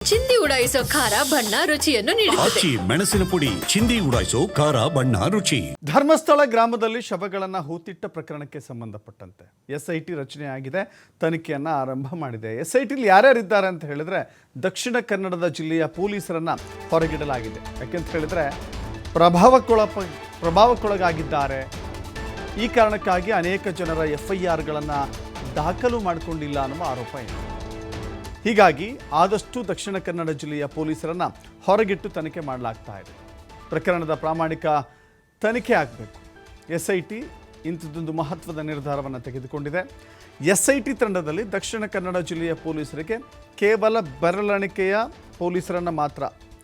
ಚಿಂದಿ ಉಡಾಯಿಸೋ ಖಾರ ಬಣ್ಣ ರುಚಿಯನ್ನು ನೀಡುತ್ತದೆ. ಆಚಿ ಮೆಣಸಿನ ಪುಡಿ ಚಿಂದಿ ಉಡಾಯಿಸೋ ಖಾರ ಬಣ್ಣ ರುಚಿ. ಧರ್ಮಸ್ಥಳ ಗ್ರಾಮದಲ್ಲಿ ಶವಗಳನ್ನು ಹೂತಿಟ್ಟ ಪ್ರಕರಣಕ್ಕೆ ಸಂಬಂಧಪಟ್ಟಂತೆ ಎಸ್ಐಟಿ ರಚನೆ ಆಗಿದೆ, ತನಿಖೆಯನ್ನು ಆರಂಭ ಮಾಡಿದೆ. ಎಸ್ಐಟಿಲಿ ಯಾರ್ಯಾರಿದ್ದಾರೆ ಅಂತ ಹೇಳಿದ್ರೆ ದಕ್ಷಿಣ ಕನ್ನಡದ ಜಿಲ್ಲೆಯ ಪೊಲೀಸರನ್ನ ಹೊರಗಿಡಲಾಗಿದೆ. ಯಾಕೆಂತ ಹೇಳಿದ್ರೆ ಪ್ರಭಾವಕ್ಕೊಳಗಾಗಿದ್ದಾರೆ. ಈ ಕಾರಣಕ್ಕಾಗಿ ಅನೇಕ ಜನರ FIRಗಳನ್ನು ದಾಖಲು ಮಾಡಿಕೊಂಡಿಲ್ಲ ಅನ್ನುವ ಆರೋಪ ಇದೆ. ಹೀಗಾಗಿ ಆದಷ್ಟು ದಕ್ಷಿಣ ಕನ್ನಡ ಜಿಲ್ಲೆಯ ಪೊಲೀಸರನ್ನು ಹೊರಗಿಟ್ಟು ತನಿಖೆ ಮಾಡಲಾಗ್ತಾ ಇದೆ. ಪ್ರಕರಣದ ಪ್ರಾಮಾಣಿಕ ತನಿಖೆ ಆಗಬೇಕು. SIT ಇಂಥದ್ದೊಂದು ಮಹತ್ವದ ನಿರ್ಧಾರವನ್ನು ತೆಗೆದುಕೊಂಡಿದೆ. SIT ತಂಡದಲ್ಲಿ ದಕ್ಷಿಣ ಕನ್ನಡ ಜಿಲ್ಲೆಯ ಪೊಲೀಸರಿಗೆ ಕೇವಲ ಬೆರಳೆಣಿಕೆಯ ಪೊಲೀಸರನ್ನು ಮಾತ್ರ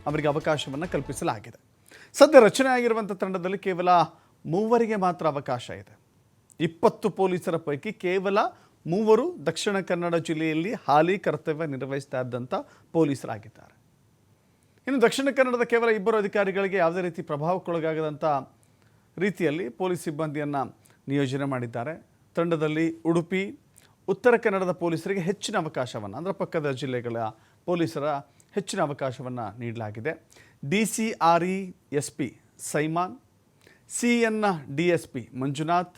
ಅವರಿಗೆ ಅವಕಾಶವನ್ನು ಕಲ್ಪಿಸಲಾಗಿದೆ. ಸದ್ಯ ರಚನೆ ಆಗಿರುವಂಥ ತಂಡದಲ್ಲಿ ಕೇವಲ 3 ಮಾತ್ರ ಅವಕಾಶ ಇದೆ. 20 ಪೊಲೀಸರ ಪೈಕಿ ಕೇವಲ 3 ದಕ್ಷಿಣ ಕನ್ನಡ ಜಿಲ್ಲೆಯಲ್ಲಿ ಹಾಲಿ ಕರ್ತವ್ಯ ನಿರ್ವಹಿಸ್ತಾ ಇದ್ದಂಥ ಪೊಲೀಸರಾಗಿದ್ದಾರೆ. ಇನ್ನು ದಕ್ಷಿಣ ಕನ್ನಡದ ಕೇವಲ 2 ಅಧಿಕಾರಿಗಳಿಗೆ ಯಾವುದೇ ರೀತಿ ಪ್ರಭಾವಕ್ಕೊಳಗಾಗದಂಥ ರೀತಿಯಲ್ಲಿ ಪೊಲೀಸ್ ಸಿಬ್ಬಂದಿಯನ್ನು ನಿಯೋಜನೆ ಮಾಡಿದ್ದಾರೆ. ತಂಡದಲ್ಲಿ ಉಡುಪಿ, ಉತ್ತರ ಕನ್ನಡದ ಪೊಲೀಸರಿಗೆ ಹೆಚ್ಚಿನ ಅವಕಾಶವನ್ನು, ಅಂದರೆ ಪಕ್ಕದ ಜಿಲ್ಲೆಗಳ ಪೊಲೀಸರ ಹೆಚ್ಚಿನ ಅವಕಾಶವನ್ನು ನೀಡಲಾಗಿದೆ. DCRE SP ಸೈಮಾನ್, CN DSP Manjunath,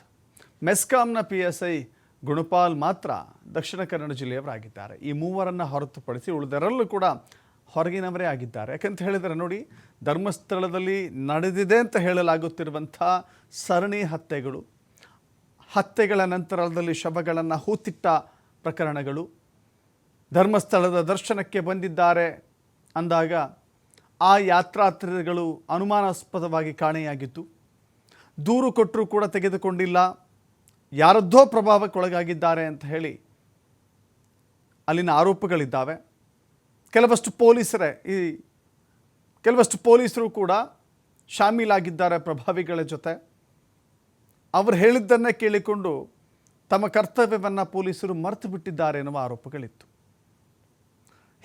ಮೆಸ್ಕಾಂನ PSI Gunapal ಮಾತ್ರ ದಕ್ಷಿಣ ಕನ್ನಡ ಜಿಲ್ಲೆಯವರಾಗಿದ್ದಾರೆ. ಈ 3 ಹೊರತುಪಡಿಸಿ ಉಳಿದರೆಲ್ಲೂ ಕೂಡ ಹೊರಗಿನವರೇ ಆಗಿದ್ದಾರೆ. ಯಾಕಂತ ಹೇಳಿದರೆ ನೋಡಿ, ಧರ್ಮಸ್ಥಳದಲ್ಲಿ ನಡೆದಿದೆ ಅಂತ ಹೇಳಲಾಗುತ್ತಿರುವಂಥ ಸರಣಿ ಹತ್ಯೆಗಳ ನಂತರದಲ್ಲಿ ಶವಗಳನ್ನು ಹೂತಿಟ್ಟ ಪ್ರಕರಣಗಳು, ಧರ್ಮಸ್ಥಳದ ದರ್ಶನಕ್ಕೆ ಬಂದಿದ್ದಾರೆ ಅಂದಾಗ ಆ ಯಾತ್ರಾರ್ಥಿಗಳು ಅನುಮಾನಾಸ್ಪದವಾಗಿ ಕಾಣೆಯಾಗಿದ್ದು, ದೂರು ಕೊಟ್ಟರೂ ಕೂಡ ತೆಗೆದುಕೊಂಡಿಲ್ಲ, ಯಾರದ್ದೋ ಪ್ರಭಾವಕ್ಕೊಳಗಾಗಿದ್ದಾರೆ ಅಂತ ಹೇಳಿ ಅಲ್ಲಿನ ಆರೋಪಗಳಿದ್ದಾವೆ. ಕೆಲವಷ್ಟು ಪೊಲೀಸರು ಕೂಡ ಶಾಮೀಲಾಗಿದ್ದಾರೆ ಪ್ರಭಾವಿಗಳ ಜೊತೆ. ಅವರು ಹೇಳಿದ್ದನ್ನೇ ಕೇಳಿಕೊಂಡು ತಮ್ಮ ಕರ್ತವ್ಯವನ್ನು ಪೊಲೀಸರು ಮರೆತು ಬಿಟ್ಟಿದ್ದಾರೆ ಎನ್ನುವ ಆರೋಪಗಳಿತ್ತು.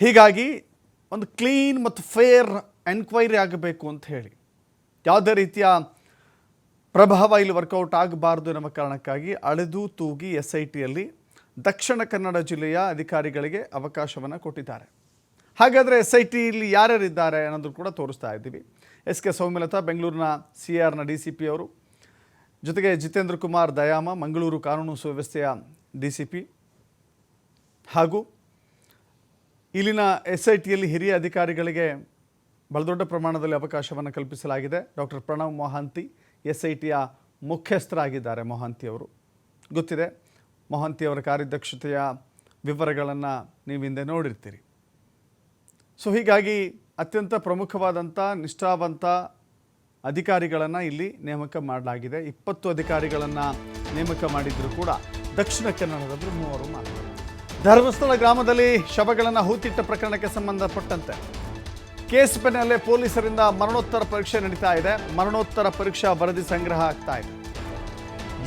ಹೀಗಾಗಿ ಒಂದು ಕ್ಲೀನ್ ಮತ್ತು ಫೇರ್ ಎನ್ಕ್ವೈರಿ ಆಗಬೇಕು ಅಂತ ಹೇಳಿ, ಯಾವುದೇ ರೀತಿಯ ಪ್ರಭಾವ ಇಲ್ಲಿ ವರ್ಕೌಟ್ ಆಗಬಾರ್ದು ಎನ್ನುವ ಕಾರಣಕ್ಕಾಗಿ ಅಳೆದು ತೂಗಿ SITಯಲ್ಲಿ ದಕ್ಷಿಣ ಕನ್ನಡ ಜಿಲ್ಲೆಯ ಅಧಿಕಾರಿಗಳಿಗೆ ಅವಕಾಶವನ್ನು ಕೊಟ್ಟಿದ್ದಾರೆ. ಹಾಗಾದರೆ SITಯಲ್ಲಿ ಯಾರ್ಯಾರಿದ್ದಾರೆ ಅನ್ನೋದು ಕೂಡ ತೋರಿಸ್ತಾ ಇದ್ದೀವಿ. SK ಸೌಮ್ಯಲತಾ ಬೆಂಗಳೂರಿನ CRನ DCP ಅವರು, ಜೊತೆಗೆ ಜಿತೇಂದ್ರ ಕುಮಾರ್ ದಯಾಮ ಮಂಗಳೂರು ಕಾನೂನು ಸುವ್ಯವಸ್ಥೆಯ DCP, ಹಾಗೂ ಇಲ್ಲಿನ SITಯಲ್ಲಿ ಹಿರಿಯ ಅಧಿಕಾರಿಗಳಿಗೆ ಬಹಳ ದೊಡ್ಡ ಪ್ರಮಾಣದಲ್ಲಿ ಅವಕಾಶವನ್ನು ಕಲ್ಪಿಸಲಾಗಿದೆ. ಡಾಕ್ಟರ್ ಪ್ರಣವ್ ಮೊಹಾಂತಿ SITಯ ಮುಖ್ಯಸ್ಥರಾಗಿದ್ದಾರೆ. ಮೊಹಾಂತಿ ಅವರು ಗೊತ್ತಿದೆ, ಮೊಹಾಂತಿಯವರ ಕಾರ್ಯದಕ್ಷತೆಯ ವಿವರಗಳನ್ನು ನೀವು ಹಿಂದೆ ನೋಡಿರ್ತೀರಿ. ಸೊ ಹೀಗಾಗಿ ಅತ್ಯಂತ ಪ್ರಮುಖವಾದಂಥ ನಿಷ್ಠಾವಂತ ಅಧಿಕಾರಿಗಳನ್ನು ಇಲ್ಲಿ ನೇಮಕ ಮಾಡಲಾಗಿದೆ. 20 ಅಧಿಕಾರಿಗಳನ್ನು ನೇಮಕ ಮಾಡಿದರೂ ಕೂಡ ದಕ್ಷಿಣ ಕನ್ನಡದಲ್ಲಿ 3 ಮಾತ್ರ. ಧರ್ಮಸ್ಥಳ ಗ್ರಾಮದಲ್ಲಿ ಶವಗಳನ್ನು ಹೂತಿಟ್ಟ ಪ್ರಕರಣಕ್ಕೆ ಸಂಬಂಧಪಟ್ಟಂತೆ ಕೇಸ್ ಬೆನ್ನಲ್ಲೇ ಪೊಲೀಸರಿಂದ ಮರಣೋತ್ತರ ಪರೀಕ್ಷೆ ನಡೀತಾ ಇದೆ. ಮರಣೋತ್ತರ ಪರೀಕ್ಷಾ ವರದಿ ಸಂಗ್ರಹ ಆಗ್ತಾ ಇದೆ.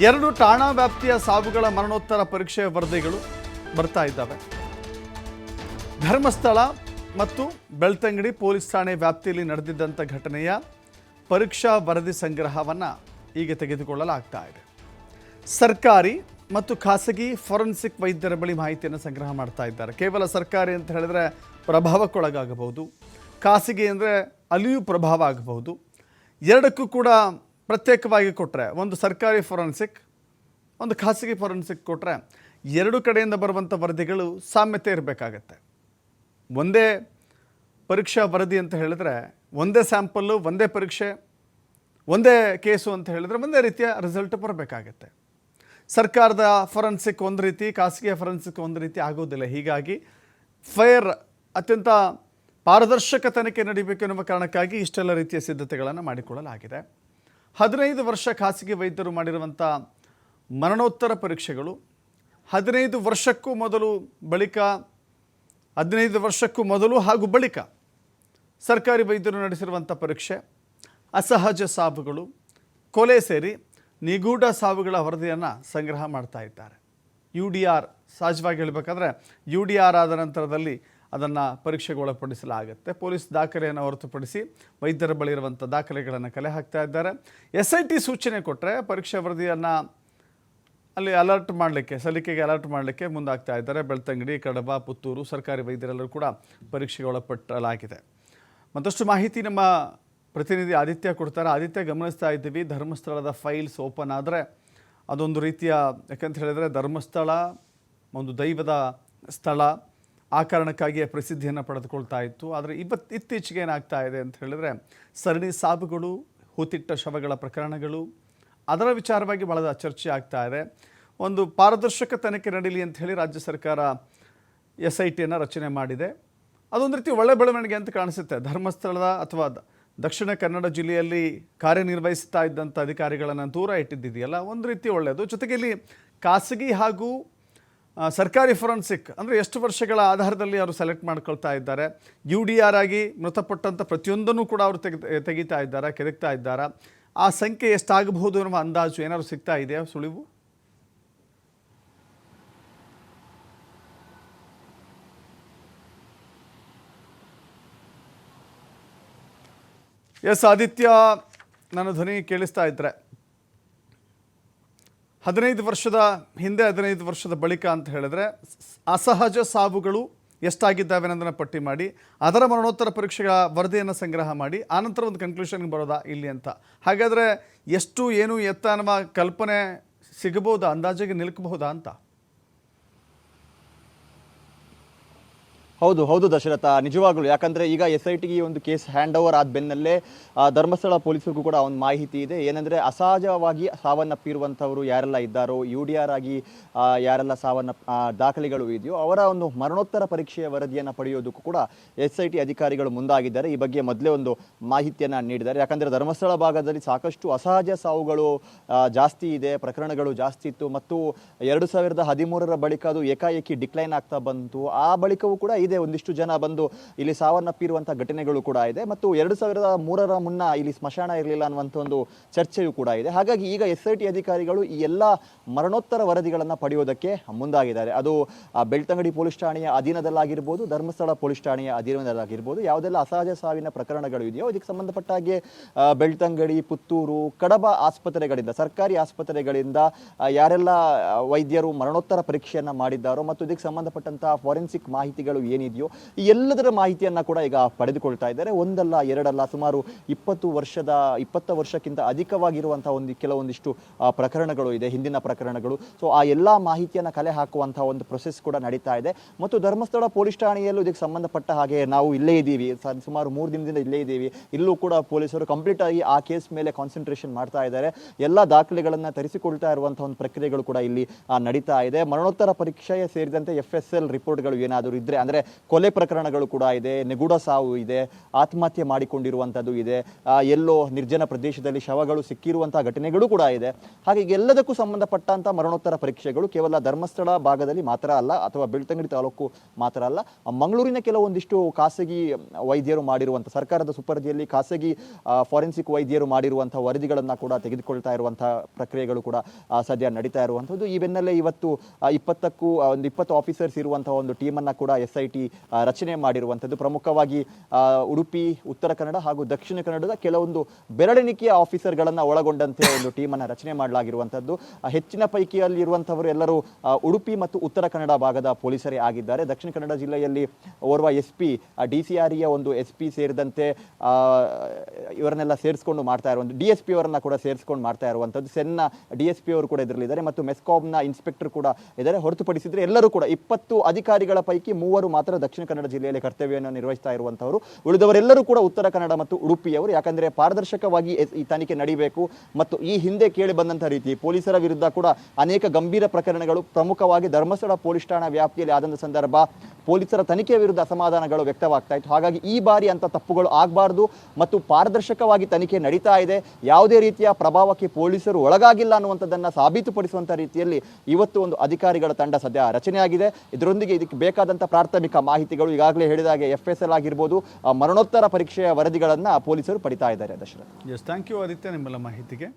2 ಠಾಣಾ ವ್ಯಾಪ್ತಿಯ ಸಾವುಗಳ ಮರಣೋತ್ತರ ಪರೀಕ್ಷೆ ವರದಿಗಳು ಬರ್ತಾ ಇದ್ದಾವೆ. ಧರ್ಮಸ್ಥಳ ಮತ್ತು ಬೆಳ್ತಂಗಡಿ ಪೊಲೀಸ್ ಠಾಣೆ ವ್ಯಾಪ್ತಿಯಲ್ಲಿ ನಡೆದಿದ್ದಂಥ ಘಟನೆಯ ಪರೀಕ್ಷಾ ವರದಿ ಸಂಗ್ರಹವನ್ನು ಈಗ ತೆಗೆದುಕೊಳ್ಳಲಾಗ್ತಾ ಇದೆ. ಸರ್ಕಾರಿ ಮತ್ತು ಖಾಸಗಿ ಫೊರೆನ್ಸಿಕ್ ವೈದ್ಯರ ಬಳಿ ಮಾಹಿತಿಯನ್ನು ಸಂಗ್ರಹ ಮಾಡ್ತಾ ಇದ್ದಾರೆ. ಕೇವಲ ಸರ್ಕಾರಿ ಅಂತ ಹೇಳಿದ್ರೆ ಪ್ರಭಾವಕ್ಕೊಳಗಾಗಬಹುದು, ಖಾಸಗಿ ಅಂದರೆ ಅಲ್ಲಿಯೂ ಪ್ರಭಾವ ಆಗಬಹುದು. 2ಕ್ಕೂ ಕೂಡ ಪ್ರತ್ಯೇಕವಾಗಿ ಕೊಟ್ಟರೆ, ಒಂದು ಸರ್ಕಾರಿ ಫೊರೆನ್ಸಿಕ್, ಒಂದು ಖಾಸಗಿ ಫೊರೆನ್ಸಿಕ್ ಕೊಟ್ಟರೆ 2 ಕಡೆಯಿಂದ ಬರುವಂಥ ವರದಿಗಳು ಸಾಮ್ಯತೆ ಇರಬೇಕಾಗತ್ತೆ. ಒಂದೇ ಪರೀಕ್ಷಾ ವರದಿ ಅಂತ ಹೇಳಿದ್ರೆ, ಒಂದೇ ಸ್ಯಾಂಪಲ್ಲು, ಒಂದೇ ಪರೀಕ್ಷೆ, ಒಂದೇ ಕೇಸು ಅಂತ ಹೇಳಿದ್ರೆ ಒಂದೇ ರೀತಿಯ ರಿಸಲ್ಟ್ ಬರಬೇಕಾಗತ್ತೆ. ಸರ್ಕಾರದ ಫೊರೆನ್ಸಿಕ್ ಒಂದು ರೀತಿ, ಖಾಸಗಿಯ ಫೊರೆನ್ಸಿಕ್ ಒಂದು ರೀತಿ ಆಗೋದಿಲ್ಲ. ಹೀಗಾಗಿ ಫೇರ್, ಅತ್ಯಂತ ಪಾರದರ್ಶಕ ತನಿಖೆ ನಡೀಬೇಕು ಎನ್ನುವ ಕಾರಣಕ್ಕಾಗಿ ಇಷ್ಟೆಲ್ಲ ರೀತಿಯ ಸಿದ್ಧತೆಗಳನ್ನು ಮಾಡಿಕೊಳ್ಳಲಾಗಿದೆ. 15 ವರ್ಷ ಖಾಸಗಿ ವೈದ್ಯರು ಮಾಡಿರುವಂಥ ಮರಣೋತ್ತರ ಪರೀಕ್ಷೆಗಳು, 15 ವರ್ಷಕ್ಕೂ ಮೊದಲು ಹಾಗೂ ಬಳಿಕ ಸರ್ಕಾರಿ ವೈದ್ಯರು ನಡೆಸಿರುವಂಥ ಪರೀಕ್ಷೆ, ಅಸಹಜ ಸಾವುಗಳು, ಕೊಲೆ ಸೇರಿ ನಿಗೂಢ ಸಾವುಗಳ ವರದಿಯನ್ನು ಸಂಗ್ರಹ ಮಾಡ್ತಾ ಇದ್ದಾರೆ. UDR, ಸಹಜವಾಗಿ ಹೇಳಬೇಕಾದ್ರೆ UDR ಆದ ನಂತರದಲ್ಲಿ ಅದನ್ನು ಪರೀಕ್ಷೆಗೆ ಒಳಪಡಿಸಲಾಗುತ್ತೆ. ಪೊಲೀಸ್ ದಾಖಲೆಯನ್ನು ಹೊರತುಪಡಿಸಿ ವೈದ್ಯರ ಬಳಿ ಇರುವಂಥ ದಾಖಲೆಗಳನ್ನು ಕಲೆ ಹಾಕ್ತಾ ಇದ್ದಾರೆ. SIT ಸೂಚನೆ ಕೊಟ್ಟರೆ ಪರೀಕ್ಷಾ ವರದಿಯನ್ನು ಅಲ್ಲಿ ಅಲರ್ಟ್ ಮಾಡಲಿಕ್ಕೆ ಸಲಿಕೆಗೆ ಅಲರ್ಟ್ ಮಾಡಲಿಕ್ಕೆ ಮುಂದಾಗ್ತಾ ಇದ್ದಾರೆ. ಬೆಳ್ತಂಗಡಿ, ಕಡಬ, ಪುತ್ತೂರು ಸರ್ಕಾರಿ ವೈದ್ಯರೆಲ್ಲರೂ ಕೂಡ ಪರೀಕ್ಷೆಗೆ ಒಳಪಟ್ಟಲಾಗಿದೆ. ಮತ್ತಷ್ಟು ಮಾಹಿತಿ ನಮ್ಮ ಪ್ರತಿನಿಧಿ ಆದಿತ್ಯ ಕೊಡ್ತಾರೆ. ಆದಿತ್ಯ, ಗಮನಿಸ್ತಾ ಇದ್ದೀವಿ ಧರ್ಮಸ್ಥಳದ ಫೈಲ್ಸ್ ಓಪನ್ ಆದರೆ ಅದೊಂದು ರೀತಿಯ, ಯಾಕಂತ ಹೇಳಿದರೆ ಧರ್ಮಸ್ಥಳ ಒಂದು ದೈವದ ಸ್ಥಳ, ಆ ಕಾರಣಕ್ಕಾಗಿಯೇ ಪ್ರಸಿದ್ಧಿಯನ್ನು ಪಡೆದುಕೊಳ್ತಾ ಇತ್ತು. ಆದರೆ ಇತ್ತೀಚೆಗೆ ಏನಾಗ್ತಾ ಇದೆ ಅಂತ ಹೇಳಿದರೆ ಸರಣಿ ಸಾವುಗಳು, ಹೂತಿಟ್ಟ ಶವಗಳ ಪ್ರಕರಣಗಳು, ಅದರ ವಿಚಾರವಾಗಿ ಬಹಳ ಚರ್ಚೆ ಆಗ್ತಾ ಇದೆ. ಒಂದು ಪಾರದರ್ಶಕ ತನಿಖೆ ನಡೀಲಿ ಅಂತ ಹೇಳಿ ರಾಜ್ಯ ಸರ್ಕಾರ SITಯನ್ನು ರಚನೆ ಮಾಡಿದೆ. ಅದೊಂದು ರೀತಿ ಒಳ್ಳೆ ಬೆಳವಣಿಗೆ ಅಂತ ಕಾಣಿಸುತ್ತೆ. ಧರ್ಮಸ್ಥಳದ ಅಥವಾ ದಕ್ಷಿಣ ಕನ್ನಡ ಜಿಲ್ಲೆಯಲ್ಲಿ ಕಾರ್ಯನಿರ್ವಹಿಸ್ತಾ ಇದ್ದಂಥ ಅಧಿಕಾರಿಗಳನ್ನು ದೂರ ಇಟ್ಟಿದ್ದಿದೆಯಲ್ಲ, ಒಂದು ರೀತಿ ಒಳ್ಳೆಯದು. ಜೊತೆಗೆ ಇಲ್ಲಿ ಖಾಸಗಿ ಹಾಗೂ ಸರ್ಕಾರಿ ಫೊರೆನ್ಸಿಕ್ ಅಂದರೆ ಎಷ್ಟು ವರ್ಷಗಳ ಆಧಾರದಲ್ಲಿ ಅವರು ಸೆಲೆಕ್ಟ್ ಮಾಡ್ಕೊಳ್ತಾ ಇದ್ದಾರೆ. UDR ಆಗಿ ಮೃತಪಟ್ಟಂಥ ಪ್ರತಿಯೊಂದನ್ನು ಕೂಡ ಅವರು ತೆಗಿತಾ ಇದ್ದಾರೆ, ಕೆದಕ್ತಾ ಇದ್ದಾರೆ. ಆ ಸಂಖ್ಯೆ ಎಷ್ಟಾಗಬಹುದು ಅನ್ನುವ ಅಂದಾಜು ಏನಾದ್ರು ಸಿಗ್ತಾ ಇದೆಯಾ ಸುಳಿವು? ಎಸ್ ಆದಿತ್ಯ, ನನ್ನ ಧ್ವನಿ ಕೇಳಿಸ್ತಾ ಇದ್ದರೆ 15 ವರ್ಷದ ಹಿಂದೆ 15 ವರ್ಷದ ಬಳಿಕ ಅಂತ ಹೇಳಿದ್ರೆ ಅಸಹಜ ಸಾವುಗಳು ಎಷ್ಟಾಗಿದ್ದಾವೆ ಅನ್ನೋದನ್ನು ಪಟ್ಟಿ ಮಾಡಿ ಅದರ ಮರಣೋತ್ತರ ಪರೀಕ್ಷೆಗಳ ವರದಿಯನ್ನು ಸಂಗ್ರಹ ಮಾಡಿ ಆನಂತರ ಒಂದು ಕನ್ಕ್ಲೂಷನ್ಗೆ ಬರೋದಾ ಇಲ್ಲಿ ಅಂತ. ಹಾಗಾದರೆ ಎಷ್ಟು ಏನು ಎತ್ತ ಅನ್ನುವ ಕಲ್ಪನೆ ಸಿಗಬಹುದಾ, ಅಂದಾಜಿಗೆ ನಿಲ್ಕಬಹುದಾ ಅಂತ? ಹೌದು ದಶರಥ, ನಿಜವಾಗ್ಲೂ. ಯಾಕಂದರೆ ಈಗ SITಗೆ ಒಂದು ಕೇಸ್ ಹ್ಯಾಂಡ್ ಓವರ್ ಆದ ಬೆನ್ನಲ್ಲೇ ಧರ್ಮಸ್ಥಳ ಪೊಲೀಸರಿಗೂ ಕೂಡ ಒಂದು ಮಾಹಿತಿ ಇದೆ. ಏನಂದರೆ ಅಸಹಜವಾಗಿ ಸಾವನ್ನಪ್ಪಿರುವಂಥವರು ಯಾರೆಲ್ಲ ಇದ್ದಾರೋ, UDR ಆಗಿ ಯಾರೆಲ್ಲ ದಾಖಲೆಗಳು ಇದೆಯೋ ಅವರ ಒಂದು ಮರಣೋತ್ತರ ಪರೀಕ್ಷೆಯ ವರದಿಯನ್ನು ಪಡೆಯೋದಕ್ಕೂ ಕೂಡ SIT ಅಧಿಕಾರಿಗಳು ಮುಂದಾಗಿದ್ದಾರೆ. ಈ ಬಗ್ಗೆ ಮೊದಲೇ ಒಂದು ಮಾಹಿತಿಯನ್ನು ನೀಡಿದ್ದಾರೆ. ಯಾಕಂದರೆ ಧರ್ಮಸ್ಥಳ ಭಾಗದಲ್ಲಿ ಸಾಕಷ್ಟು ಅಸಹಜ ಸಾವುಗಳು ಜಾಸ್ತಿ ಇದೆ, ಪ್ರಕರಣಗಳು ಜಾಸ್ತಿ ಇತ್ತು. ಮತ್ತು 2013 ಬಳಿಕ ಅದು ಏಕಾಏಕಿ ಡಿಕ್ಲೈನ್ ಆಗ್ತಾ ಬಂತು. ಆ ಬಳಿಕವೂ ಕೂಡ ಇದೆ ಒಂದಿಷ್ಟು ಜನ ಬಂದು ಇಲ್ಲಿ ಸಾವನ್ನಪ್ಪಿರುವಂಥ ಘಟನೆಗಳು ಕೂಡ ಇದೆ. ಮತ್ತು 2003 ಮುನ್ನ ಇಲ್ಲಿ ಸ್ಮಶಾನ ಇರಲಿಲ್ಲ ಅನ್ನುವಂಥ ಒಂದು ಚರ್ಚೆಯೂ ಕೂಡ ಇದೆ. ಹಾಗಾಗಿ ಈಗ SIT ಅಧಿಕಾರಿಗಳು ಈ ಎಲ್ಲ ಮರಣೋತ್ತರ ವರದಿಗಳನ್ನು ಪಡೆಯೋದಕ್ಕೆ ಮುಂದಾಗಿದ್ದಾರೆ. ಅದು ಬೆಳ್ತಂಗಡಿ ಪೊಲೀಸ್ ಠಾಣೆಯ ಅಧೀನದಲ್ಲಾಗಿರ್ಬೋದು, ಧರ್ಮಸ್ಥಳ ಪೊಲೀಸ್ ಠಾಣೆಯ ಅಧೀನದಲ್ಲಾಗಿರ್ಬೋದು, ಯಾವುದೆಲ್ಲ ಅಸಹಜ ಸಾವಿನ ಪ್ರಕರಣಗಳು ಇದೆಯೋ ಇದಕ್ಕೆ ಸಂಬಂಧಪಟ್ಟ ಹಾಗೆ ಬೆಳ್ತಂಗಡಿ, ಪುತ್ತೂರು, ಕಡಬ ಆಸ್ಪತ್ರೆಗಳಿಂದ, ಸರ್ಕಾರಿ ಆಸ್ಪತ್ರೆಗಳಿಂದ ಯಾರೆಲ್ಲ ವೈದ್ಯರು ಮರಣೋತ್ತರ ಪರೀಕ್ಷೆಯನ್ನು ಮಾಡಿದ್ದಾರೋ ಮತ್ತು ಇದಕ್ಕೆ ಸಂಬಂಧಪಟ್ಟಂಥ ಫಾರೆನ್ಸಿಕ್ ಮಾಹಿತಿಗಳು ಏನಿದೆಯೋ ಈ ಎಲ್ಲದರ ಮಾಹಿತಿಯನ್ನು ಕೂಡ ಈಗ ಪಡೆದುಕೊಳ್ತಾ ಇದ್ದಾರೆ. ಒಂದಲ್ಲ ಎರಡಲ್ಲ, ಸುಮಾರು 20 ವರ್ಷಕ್ಕಿಂತ ಅಧಿಕವಾಗಿರುವಂತಹ ಕೆಲವೊಂದಿಷ್ಟು ಪ್ರಕರಣಗಳು ಇದೆ, ಹಿಂದಿನ ಪ್ರಕರಣಗಳು. ಸೊ ಆ ಎಲ್ಲ ಮಾಹಿತಿಯನ್ನು ಕಲೆ ಹಾಕುವಂತಹ ಒಂದು ಪ್ರೊಸೆಸ್ ಕೂಡ ನಡೀತಾ ಇದೆ. ಮತ್ತು ಧರ್ಮಸ್ಥಳ ಪೊಲೀಸ್ ಠಾಣೆಯಲ್ಲೂ ಇದಕ್ಕೆ ಸಂಬಂಧಪಟ್ಟ ಹಾಗೆ ನಾವು ಇಲ್ಲೇ ಇದ್ದೀವಿ, ಸುಮಾರು 3 ದಿನದಿಂದ ಇಲ್ಲೇ ಇದ್ದೀವಿ. ಇಲ್ಲೂ ಕೂಡ ಪೊಲೀಸರು ಕಂಪ್ಲೀಟ್ ಆಗಿ ಆ ಕೇಸ್ ಮೇಲೆ ಕಾನ್ಸಂಟ್ರೇಷನ್ ಮಾಡ್ತಾ ಇದ್ದಾರೆ. ಎಲ್ಲ ದಾಖಲೆಗಳನ್ನು ತರಿಸಿಕೊಳ್ತಾ ಇರುವಂತಹ ಒಂದು ಪ್ರಕ್ರಿಯೆಗಳು ಕೂಡ ಇಲ್ಲಿ ನಡೀತಾ ಇದೆ. ಮರಣೋತ್ತರ ಪರೀಕ್ಷೆ ಸೇರಿದಂತೆ FSL ರಿಪೋರ್ಟ್ಗಳು ಏನಾದರೂ ಇದ್ರೆ, ಅಂದರೆ ಕೊಲೆ ಪ್ರಕರಣಗಳು ಕೂಡ ಇದೆ, ನಿಗೂಢ ಸಾವು ಇದೆ, ಆತ್ಮಹತ್ಯೆ ಮಾಡಿಕೊಂಡಿರುವಂಥದ್ದು ಇದೆ, ಎಲ್ಲೋ ನಿರ್ಜನ ಪ್ರದೇಶದಲ್ಲಿ ಶವಗಳು ಸಿಕ್ಕಿರುವಂತಹ ಘಟನೆಗಳು ಕೂಡ ಇದೆ. ಹಾಗೆ ಎಲ್ಲದಕ್ಕೂ ಸಂಬಂಧಪಟ್ಟಂತಹ ಮರಣೋತ್ತರ ಪರೀಕ್ಷೆಗಳು ಕೇವಲ ಧರ್ಮಸ್ಥಳ ಭಾಗದಲ್ಲಿ ಮಾತ್ರ ಅಲ್ಲ, ಅಥವಾ ಬೆಳ್ತಂಗಡಿ ತಾಲೂಕು ಮಾತ್ರ ಅಲ್ಲ, ಮಂಗಳೂರಿನ ಕೆಲವೊಂದಿಷ್ಟು ಖಾಸಗಿ ವೈದ್ಯರು ಮಾಡಿರುವಂಥ, ಸರ್ಕಾರದ ಸುಪರ್ದಿಯಲ್ಲಿ ಖಾಸಗಿ ಫಾರೆನ್ಸಿಕ್ ವೈದ್ಯರು ಮಾಡಿರುವಂತಹ ವರದಿಗಳನ್ನು ಕೂಡ ತೆಗೆದುಕೊಳ್ತಾ ಇರುವಂತಹ ಪ್ರಕ್ರಿಯೆಗಳು ಕೂಡ ಸದ್ಯ ನಡೀತಾ ಇರುವಂಥದ್ದು. ಈ ಬೆನ್ನಲ್ಲೇ ಇವತ್ತು 20 ಆಫೀಸರ್ಸ್ ಇರುವಂತಹ ಒಂದು ಟೀಮನ್ನು ಕೂಡ SIT ರಚನೆ ಮಾಡಿರುವಂಥದ್ದು. ಪ್ರಮುಖವಾಗಿ ಉಡುಪಿ, ಉತ್ತರ ಕನ್ನಡ ಹಾಗೂ ದಕ್ಷಿಣ ಕನ್ನಡದ ಕೆಲವೊಂದು ಬೆರಳೆಣಿಕೆಯ ಆಫೀಸರ್ಗಳನ್ನು ಒಳಗೊಂಡಂತೆ ಒಂದು ಟೀಮನ್ನು ರಚನೆ ಮಾಡಲಾಗಿರುವಂಥದ್ದು. ಹೆಚ್ಚಿನ ಪೈಕಿಯಲ್ಲಿ ಇರುವಂಥವರು ಎಲ್ಲರೂ ಉಡುಪಿ ಮತ್ತು ಉತ್ತರ ಕನ್ನಡ ಭಾಗದ ಪೊಲೀಸರೇ ಆಗಿದ್ದಾರೆ. ದಕ್ಷಿಣ ಕನ್ನಡ ಜಿಲ್ಲೆಯಲ್ಲಿ ಓರ್ವ SP, DCREಯ ಒಂದು SP ಸೇರಿದಂತೆ ಇವರನ್ನೆಲ್ಲ ಸೇರಿಸ್ಕೊಂಡು ಮಾಡ್ತಾ ಇರುವಂಥದ್ದು, DSP ಅವರನ್ನ ಕೂಡ ಸೇರಿಸ್ಕೊಂಡು ಮಾಡ್ತಾ ಇರುವಂಥದ್ದು. ಸೆನ್ನ DSP ಅವರು ಕೂಡ ಇದರಲ್ಲಿದ್ದಾರೆ ಮತ್ತು ಮೆಸ್ಕಾಮ್ನ ಇನ್ಸ್ಪೆಕ್ಟರ್ ಕೂಡ ಇದ್ದಾರೆ. ಹೊರತುಪಡಿಸಿದರೆ ಎಲ್ಲರೂ ಕೂಡ 20 ಅಧಿಕಾರಿಗಳ ಪೈಕಿ 3 ಮಾತ್ರ ದಕ್ಷಿಣ ಕನ್ನಡ ಜಿಲ್ಲೆಯಲ್ಲಿ ಕರ್ತವ್ಯವನ್ನು ನಿರ್ವಹಿಸ್ತಾ ಇರುವಂತವರು. ಉಳಿದವರೆಲ್ಲರೂ ಕೂಡ ಉತ್ತರ ಕನ್ನಡ ಮತ್ತು ಉಡುಪಿಯವರು. ಯಾಕಂದರೆ ಪಾರದರ್ಶಕವಾಗಿ ಈ ತನಿಖೆ ನಡೀಬೇಕು ಮತ್ತು ಈ ಹಿಂದೆ ಕೇಳಿ ಬಂದಂಥ ರೀತಿ ಪೊಲೀಸರ ವಿರುದ್ಧ ಕೂಡ ಅನೇಕ ಗಂಭೀರ ಪ್ರಕರಣಗಳು ಪ್ರಮುಖವಾಗಿ ಧರ್ಮಸ್ಥಳ ಪೊಲೀಸ್ ಠಾಣಾ ವ್ಯಾಪ್ತಿಯಲ್ಲಿ ಆದಂಥ ಸಂದರ್ಭ ಪೊಲೀಸರ ತನಿಖೆಯ ವಿರುದ್ಧ ಅಸಮಾಧಾನಗಳು ವ್ಯಕ್ತವಾಗ್ತಾ ಇತ್ತು. ಹಾಗಾಗಿ ಈ ಬಾರಿ ಅಂಥ ತಪ್ಪುಗಳು ಆಗಬಾರ್ದು ಮತ್ತು ಪಾರದರ್ಶಕವಾಗಿ ತನಿಖೆ ನಡೀತಾ ಇದೆ, ಯಾವುದೇ ರೀತಿಯ ಪ್ರಭಾವಕ್ಕೆ ಪೊಲೀಸರು ಒಳಗಾಗಿಲ್ಲ ಅನ್ನುವಂಥದ್ದನ್ನು ಸಾಬೀತುಪಡಿಸುವಂಥ ರೀತಿಯಲ್ಲಿ ಇವತ್ತು ಒಂದು ಅಧಿಕಾರಿಗಳ ತಂಡ ಸದ್ಯ ರಚನೆಯಾಗಿದೆ. ಇದರೊಂದಿಗೆ ಇದಕ್ಕೆ ಬೇಕಾದಂಥ ಪ್ರಾಥಮಿಕ ಮಾಹಿತಿಗಳು ಈಗಾಗಲೇ ಹೇಳಿದಾಗೆ FSL ಆಗಿರ್ಬೋದು, ಮರಣೋತ್ತರ ಪರೀಕ್ಷೆಯ ವರದಿಗಳನ್ನು ಪೊಲೀಸರು ಪಡಿತಾ ಇದ್ದಾರೆ. Dasharath, yes, thank you Aditya ನಿಮ್ಮೆಲ್ಲ ಮಾಹಿತಿಗೆ.